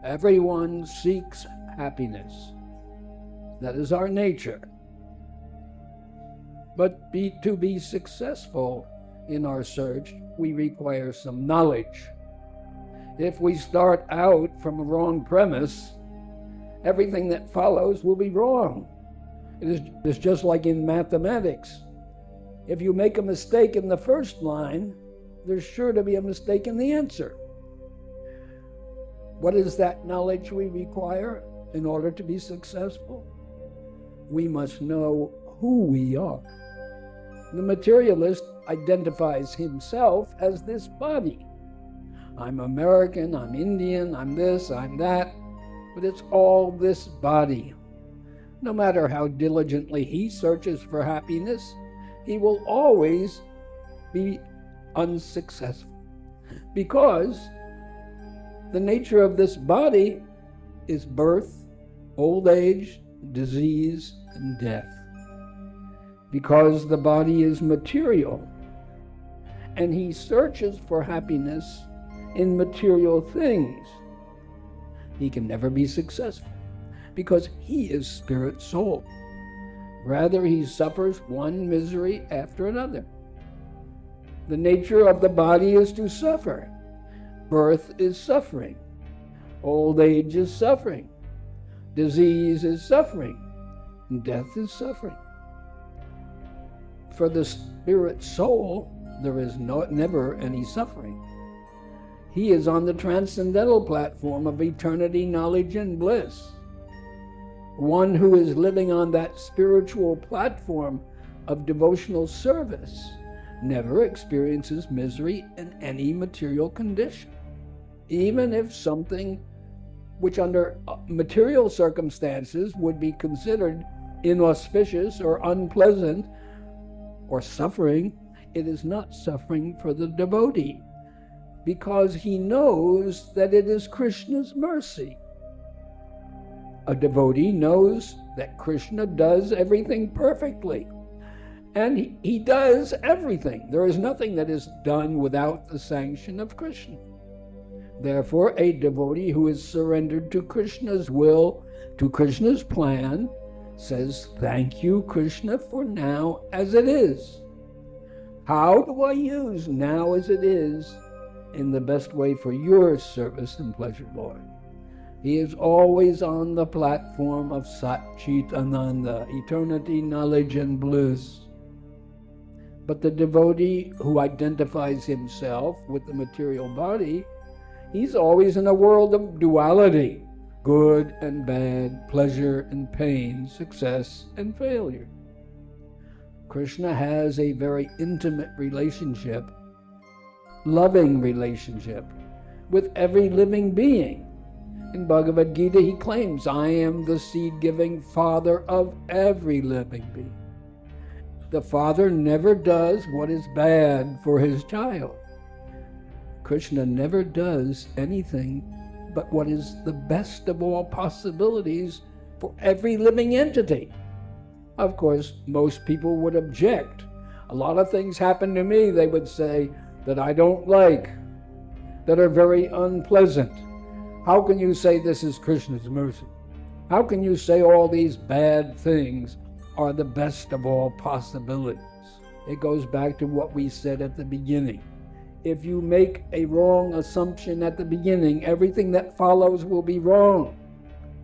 Everyone seeks happiness. That is our nature. But to be successful in our search, we require some knowledge. If we start out from a wrong premise, everything that follows will be wrong. It's just like in mathematics. If you make a mistake in the first line, there's sure to be a mistake in the answer. What is that knowledge we require in order to be successful? We must know who we are. The materialist identifies himself as this body. I'm American, I'm Indian, I'm this, I'm that, but it's all this body. No matter how diligently he searches for happiness, he will always be unsuccessful, because the nature of this body is birth, old age, disease, and death. Because the body is material, and he searches for happiness in material things, he can never be successful, because he is spirit soul. Rather, he suffers one misery after another. The nature of the body is to suffer. Birth is suffering. Old age is suffering. Disease is suffering. And death is suffering. For the spirit soul, there is never any suffering. He is on the transcendental platform of eternity, knowledge, and bliss. One who is living on that spiritual platform of devotional service never experiences misery in any material condition. Even if something which under material circumstances would be considered inauspicious or unpleasant or suffering, it is not suffering for the devotee, because he knows that it is Krishna's mercy. A devotee knows that Krishna does everything perfectly, and he does everything. There is nothing that is done without the sanction of Krishna. Therefore, a devotee who is surrendered to Krishna's will, to Krishna's plan, says, "Thank you, Krishna, for now as it is. How do I use now as it is in the best way for your service and pleasure, Lord?" He is always on the platform of Satchitananda, eternity, knowledge, and bliss. But the devotee who identifies himself with the material body, he's always in a world of duality, good and bad, pleasure and pain, success and failure. Krishna has a very intimate relationship, loving relationship, with every living being. In Bhagavad Gita, he claims, "I am the seed-giving father of every living being." The father never does what is bad for his child. Krishna never does anything but what is the best of all possibilities for every living entity. Of course, most people would object. A lot of things happen to me, they would say, that I don't like, that are very unpleasant. How can you say this is Krishna's mercy? How can you say all these bad things are the best of all possibilities? It goes back to what we said at the beginning. If you make a wrong assumption at the beginning, everything that follows will be wrong,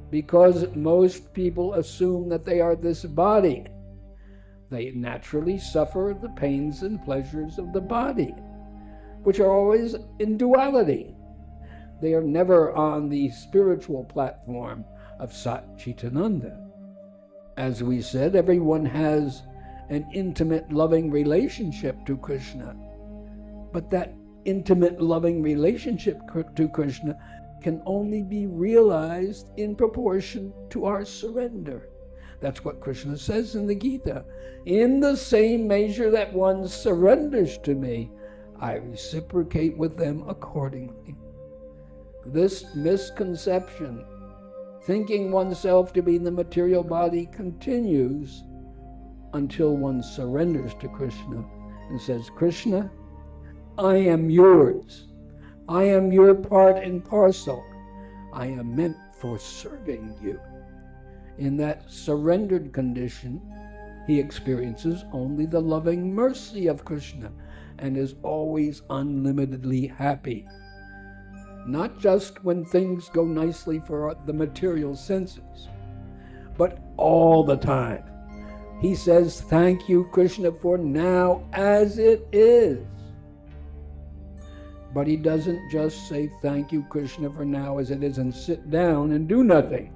because most people assume that they are this body. They naturally suffer the pains and pleasures of the body, which are always in duality. They are never on the spiritual platform of Satchitananda. As we said, everyone has an intimate, loving relationship to Krishna. But that intimate, loving relationship to Krishna can only be realized in proportion to our surrender. That's what Krishna says in the Gita. In the same measure that one surrenders to me, I reciprocate with them accordingly. This misconception, thinking oneself to be the material body, continues until one surrenders to Krishna and says, "Krishna, I am yours. I am your part and parcel. I am meant for serving you. In that surrendered condition, he experiences only the loving mercy of Krishna and is always unlimitedly happy. Not just when things go nicely for the material senses, but all the time. He says, thank you, Krishna, for now as it is. But he doesn't just say, thank you, Krishna, for now as it is, and sit down and do nothing.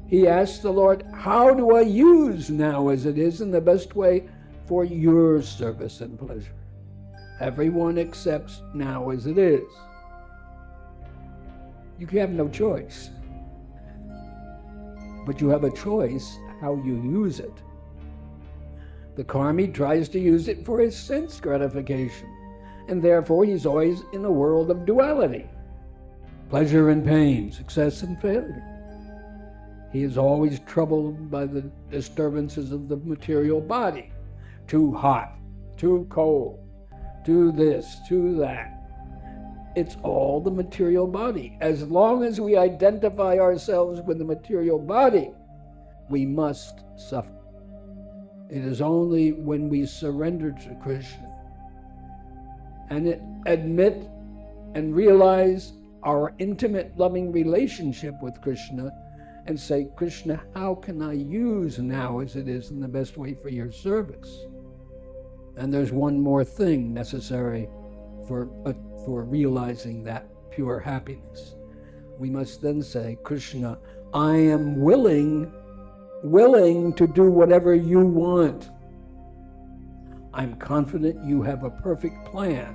He asks the Lord, how do I use now as it is in the best way for your service and pleasure? Everyone accepts now as it is. You have no choice. But you have a choice how you use it. The karmi tries to use it for his sense gratification, and therefore he's always in a world of duality. Pleasure and pain, success and failure. He is always troubled by the disturbances of the material body. Too hot, too cold, too this, too that. It's all the material body. As long as we identify ourselves with the material body, we must suffer. It is only when we surrender to Krishna and admit and realize our intimate loving relationship with Krishna and say, Krishna, how can I use now as it is in the best way for your service? And there's one more thing necessary for realizing that pure happiness. We must then say, Krishna, I am willing to do whatever you want. I'm confident you have a perfect plan,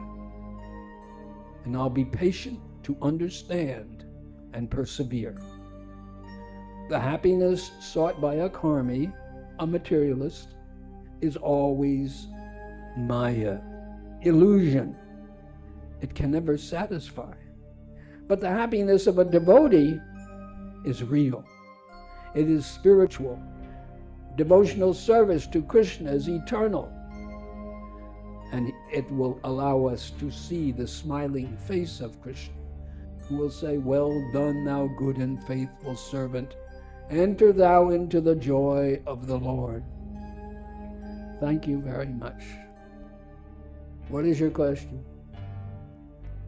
and I'll be patient to understand and persevere. The happiness sought by a karmi, a materialist, is always maya, illusion. It can never satisfy. But the happiness of a devotee is real. It is spiritual. Devotional service to Krishna is eternal. And it will allow us to see the smiling face of Krishna, who will say, well done, thou good and faithful servant. Enter thou into the joy of the Lord. Thank you very much. What is your question?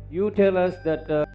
You tell us that